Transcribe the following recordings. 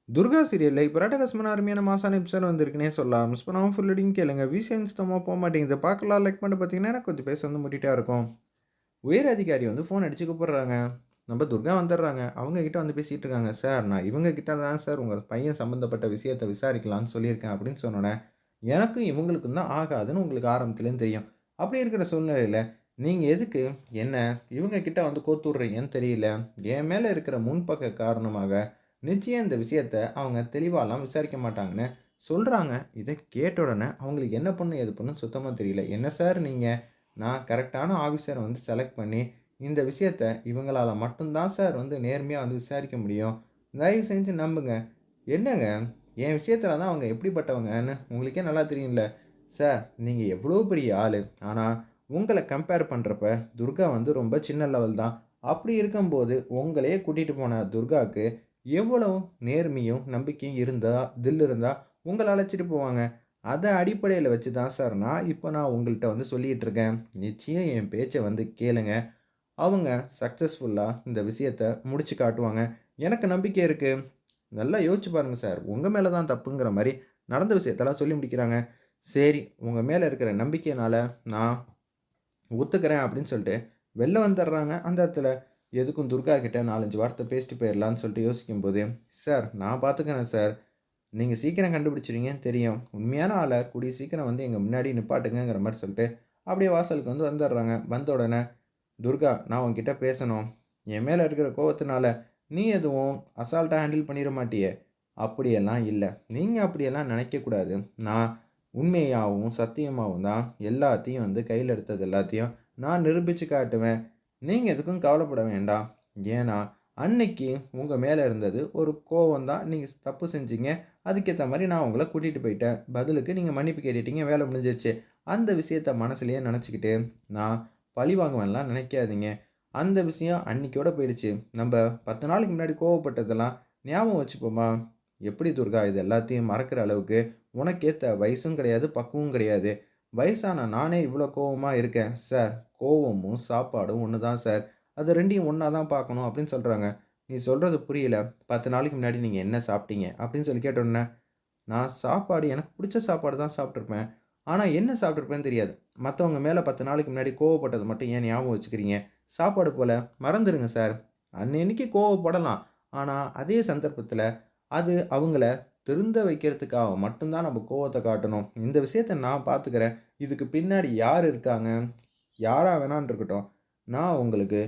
துர்கா சீரியல்ல இப்ப அட்டகாசமான அருமையான மாசான எபிசோட் வந்திருக்குன்னே சொல்லலாம். மிஸ் பண்ணாம ஃபுல் ரீடிங் கேளுங்க. விஷயம் சுத்தமா போமாட்டேங்குது. பார்க்கலாம் லைக் பண்ணிட்டு பார்த்தீங்கன்னா, எனக்கு கொஞ்சம் பேச வந்து முட்டிட்டா இருக்கும். உயர் அதிகாரி வந்து ஃபோன் அடிச்சு கூப்பிடுறாங்க. நம்ம துர்கா வந்துடுறாங்க. அவங்க கிட்ட வந்து பேசிட்டு இருக்காங்க. "சார் நான் இவங்க கிட்ட தான் சார் உங்க பையன் சம்மந்தப்பட்ட விஷயத்த விசாரிக்கலான்னு சொல்லியிருக்கேன்." அப்படின்னு சொன்னோனே, எனக்கும் இவங்களுக்கும் தான் ஆகாதுன்னு உங்களுக்கு ஆரம்பத்துலேருந்து தெரியும். அப்படி இருக்கிற சூழ்நிலையில, நீங்க எதுக்கு என்ன இவங்க கிட்ட வந்து கோத்து விடுறீங்கன்னு தெரியல. என் மேல இருக்கிற முன்பக்க காரணமாக நிச்சயம் இந்த விஷயத்த அவங்க தெளிவாலாம் விசாரிக்க மாட்டாங்கன்னு சொல்றாங்க. இத கேட்ட உடனே அவங்களுக்கு என்ன பண்ணணும், ஏது பண்ணணும்னு சுத்தமா தெரியல. "என்ன சார் நீங்க? நான் கரெக்ட்டான ஆஃபீசர வந்து செலக்ட் பண்ணி, இந்த விஷயத்த இவங்களால மட்டும் தான் சார் வந்து நேர்மையா வந்து விசாரிக்க முடியும். தயவு செஞ்சு நம்புங்க." "என்னங்க? என் விஷயத்துல தான் அவங்க எப்படிப்பட்டவங்கன்னு உங்களுக்கே நல்லா தெரியும்ல." "சார் நீங்க எவ்வளோ பெரிய ஆளு. ஆனா உங்கள கம்பேர் பண்றப்ப துர்கா வந்து ரொம்ப சின்ன லெவல் தான். அப்படி இருக்கும்போது உங்களையே கூட்டிட்டு போன துர்காக்கு எவ்வளவு நேர்மையும், நம்பிக்கையும் இருந்தா, தில் இருந்தா உங்கள அழைச்சிட்டு போவாங்க. அத அடிப்படையில வச்சு தான் சார் நான் உங்கள்ட்ட வந்து சொல்லிட்டு இருக்கேன். நிச்சயம் என் பேச்ச வந்து கேளுங்க. அவங்க சக்சஸ்ஃபுல்லா இந்த விஷயத்த முடிச்சு காட்டுவாங்க. எனக்கு நம்பிக்கை இருக்கு. நல்லா யோசிச்சு பாருங்க சார். உங்க மேல தான் தப்புங்கிற மாரி நடந்த விஷயத்தெல்லாம் சொல்லி முடிக்கிறாங்க. சரி, உங்க மேல இருக்கிற நம்பிக்கையினால நான் ஒத்துக்கிறேன் அப்படின்னு சொல்லிட்டு வெளில வந்துடுறாங்க. அந்த இடத்துல எதுக்கும் துர்கா கிட்ட 4, 5 வார்த்தை பேசிட்டு போயிரலான்னு சொல்லிட்டு யோசிக்கும்போது, "சார் நான் பார்த்துக்கிறேன் சார். நீங்க சீக்கிரம் கண்டுபிடிச்சிருவீங்கன்னு தெரியும். உண்மையான ஆள கூடிய சீக்கிரம் வந்து எங்க முன்னாடி நிப்பாட்டுங்கங்கிற" மாரி சொல்லிட்டு, அப்படியே வாசலுக்கு வந்து வந்துடுறாங்க. வந்த உடனே, "துர்கா நான் உன்கிட்ட பேசணும். என் மேல இருக்கிற கோவத்தினால நீ எதுவும் அசால்ட்டா ஹேண்டில் பண்ணிற மாட்டியே?" "அப்படியெல்லாம் இல்ல. நீங்க அப்படியெல்லாம் நினைக்கக்கூடாது. நான் உண்மையாவும், சத்தியமாவும் தான் எல்லாத்தையும் வந்து கையில எடுத்தது எல்லாத்தையும் நான் நிரூபிச்சு காட்டுவேன். நீங்க எதுக்கும் கவலைப்பட வேண்டாம். ஏன்னா, அன்னைக்கு உங்க மேல இருந்தது ஒரு கோவம் தான். நீங்க தப்பு செஞ்சீங்க. அதுக்கேத்த மாரி நான் உங்கள கூட்டிட்டு போயிட்டேன். பதிலுக்கு நீங்க மன்னிப்பு கேட்டுட்டீங்க. வேலை முடிஞ்சிருச்சு. அந்த விஷயத்த மனசுலயே நெனச்சுக்கிட்டு, நான் பழி வாங்குவேன்லாம் நெனைக்காதீங்க. அந்த விஷயம் அன்னைக்கோட போயிடுச்சு. நம்ப 10 நாளைக்கு முன்னாடி கோவப்பட்டதெல்லாம் ஞாபகம் வச்சுப்போமா? எப்படி துர்கா இது எல்லாத்தையும் மறக்கிற அளவுக்கு உனக்கு ஏத்த வயசும் கிடையாது, பக்குவமும் கிடையாது. வயசான நானே இவ்ளோ கோவமா இருக்கேன். சார் கோவமும், சாப்பாடும் ஒண்ணு தான் சார். அது 2யும் ஒண்ணா தான் பார்க்கணும் அப்படின்னு சொல்றாங்க. நீ சொல்றது புரியல. 10 நாளைக்கு முன்னாடி நீங்க என்ன சாப்பிட்டீங்க? அப்படின்னு சொல்லி கேட்டோனே, நான் சாப்பாடு எனக்கு புடிச்ச சாப்பாடு தான் சாப்பிட்டுருப்பேன். ஆனா என்ன சாப்பிட்டுருப்பேன்னு தெரியாது. மத்தவங்க மேல 10 நாளைக்கு முன்னாடி கோவப்பட்டத மட்டும் ஏன் ஞாபகம் வச்சுக்கிறீங்க? சாப்பாடு போல மறந்துருங்க சார். அன்னன்னைக்கு கோவப்படலாம். ஆனா அதே சந்தர்ப்பத்தில அது அவங்கள திருந்த வைக்கிறதுக்காக மட்டும் தான் நம்ம கோவத்த காட்டணும். இந்த விஷயத்த நான் பார்த்துக்கிறேன். இதுக்கு பின்னாடி யார் இருக்காங்க? யாரா வேணான்னு இருக்கட்டும். நான் உங்களுக்கு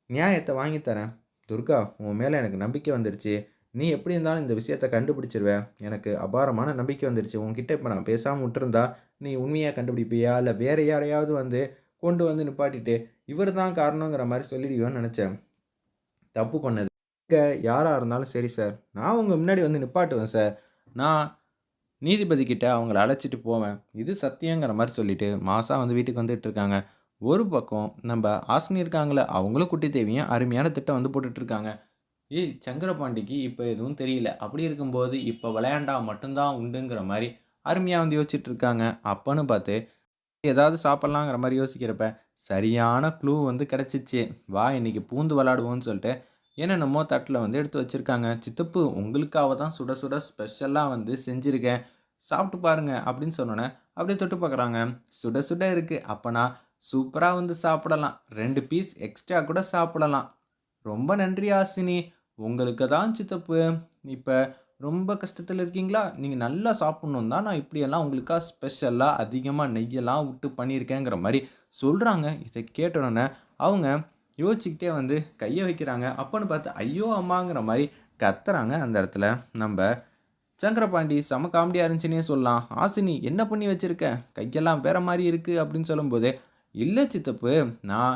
நியாயத்த வாங்கி தரேன். துர்கா, உன் மேல எனக்கு நம்பிக்கை வந்துருச்சு. நீ எப்படி இருந்தாலும் இந்த விஷயத்த கண்டுபிடிச்சிருவ. எனக்கு அபாரமான நம்பிக்கை வந்துருச்சு. உன்கிட்ட இப்ப நான் பேசாம விட்டுருந்தா, நீ உண்மையா கண்டுபிடிப்பியா? இல்ல வேற யாரையாவது வந்து கொண்டு வந்து நிப்பாட்டிட்டு, இவர் தான் காரணங்கிற மாரி சொல்லிடுவியோன்னு நெனச்சேன். தப்பு பண்ணது. இங்க யாரா இருந்தாலும் சரி சார். நான் உங்க முன்னாடி வந்து நிப்பாட்டுவேன் சார். நான் நீதிபதி கிட்ட அவங்கள அழைச்சிட்டு போவேன். இது சத்தியங்கிற மாரி சொல்லிட்டு, மாசா வந்து வீட்டுக்கு வந்துட்டு இருக்காங்க. ஒரு பக்கம் நம்ப ஹாசினி இருக்காங்கல்ல, அவங்களும் குட்டி தேவியும் அருமையான திட்டம் வந்து போட்டுட்டு இருக்காங்க. "ஏய் சங்கரபாண்டிக்கு இப்ப எதுவும் தெரியல. அப்படி இருக்கும்போது இப்ப விளையாண்டா மட்டும் தான் உண்டுங்கிற" மாரி அருமையா வந்து யோசிச்சுட்டு இருக்காங்க. அப்பன்னு பார்த்து ஏதாவது சாப்பிடலாங்கிற மாரி யோசிக்கிறப்ப, சரியான க்ளூ வந்து கிடைச்சிச்சு. "வா இன்னைக்கு பூந்து விளையாடுவோம்ன்னு" சொல்லிட்டு என்னென்னமோ தட்டுல வந்து எடுத்து வச்சிருக்காங்க. "சித்தப்பு உங்களுக்காக தான் சுட சுட ஸ்பெஷலா வந்து செஞ்சிருக்கேன். சாப்பிட்டு பாருங்க" அப்படின்னு சொன்னோனே, அப்படியே தொட்டு பார்க்குறாங்க. சுட சுட இருக்கு. அப்பனா சூப்பரா வந்து சாப்பிடலாம். 2 பீஸ் எக்ஸ்ட்ரா கூட சாப்பிடலாம். "ரொம்ப நன்றி ஹாசினி. உங்களுக்கு தான் சித்தப்பு. இப்ப ரொம்ப கஷ்டத்துல இருக்கீங்களா? நீங்க நல்லா சாப்பிடணும்னு தான் நான் இப்படியெல்லாம் உங்களுக்கா ஸ்பெஷலா அதிகமா நெய்யெல்லாம் விட்டு பண்ணியிருக்கேங்கிற" மாரி சொல்றாங்க. இத கேட்ட உடனே அவங்க யோசிச்சுக்கிட்டே வந்து கைய வைக்கிறாங்க. அப்பன்னு பார்த்து ஐயோ! அம்மாங்கிற மாரி கத்துறாங்க அந்த இடத்துல. நம்ப சங்கரபாண்டி செம காமெடியா இருந்துச்சுன்னே சொல்லலாம். "ஹாசினி என்ன பண்ணி வச்சிருக்க? கையெல்லாம் வேற மாரி இருக்கு" அப்படின்னு சொல்லும்போது, "இல்ல சித்தப்பு நான்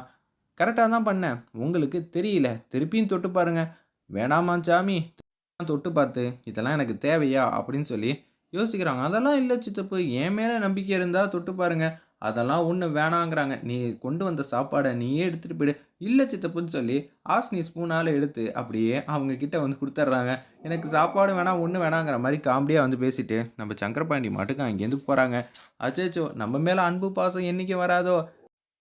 கரெக்ட்டா தான் பண்ணேன். உங்களுக்கு தெரியல. திருப்பியும் தொட்டு பாருங்க." "வேணாமா சாமி, தொட்டு பார்த்து இதெல்லாம் எனக்கு தேவையா?" அப்படின்னு சொல்லி யோசிக்கிறாங்க. "அதெல்லாம் இல்ல சித்தப்பு. என் மேல நம்பிக்கை இருந்தா தொட்டு பாருங்க." "அதெல்லாம் ஒண்ணும் வேணாங்கிறாங்க. நீ கொண்டு வந்த சாப்பாட நீயே எடுத்துட்டு போயிடு." "இல்ல சித்தப்புன்னு" சொல்லி ஹாசினி ஸ்பூனால எடுத்து அப்படியே அவங்க கிட்ட வந்து குடுத்துர்றாங்க. எனக்கு சாப்பாடும் வேணாம், ஒண்ணும் வேணாங்கிற மாரி காமெடியா வந்து பேசிட்டு, நம்ம சங்கரபாண்டி மாட்டுக்கு அங்கேருந்து போறாங்க. அச்சச்சோ! நம்ம மேல அன்பு, பாசம் என்னைக்கு வராதோ!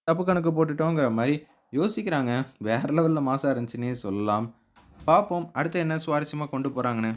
தப்பு கணக்கு போட்டுட்டோங்கிற மாரி யோசிக்கிறாங்க. வேற லெவல்ல மாஸா இருந்துச்சுன்னே சொல்லலாம். பார்ப்போம் அடுத்து என்ன சுவாரஸ்யமா கொண்டு போறாங்கன்னு.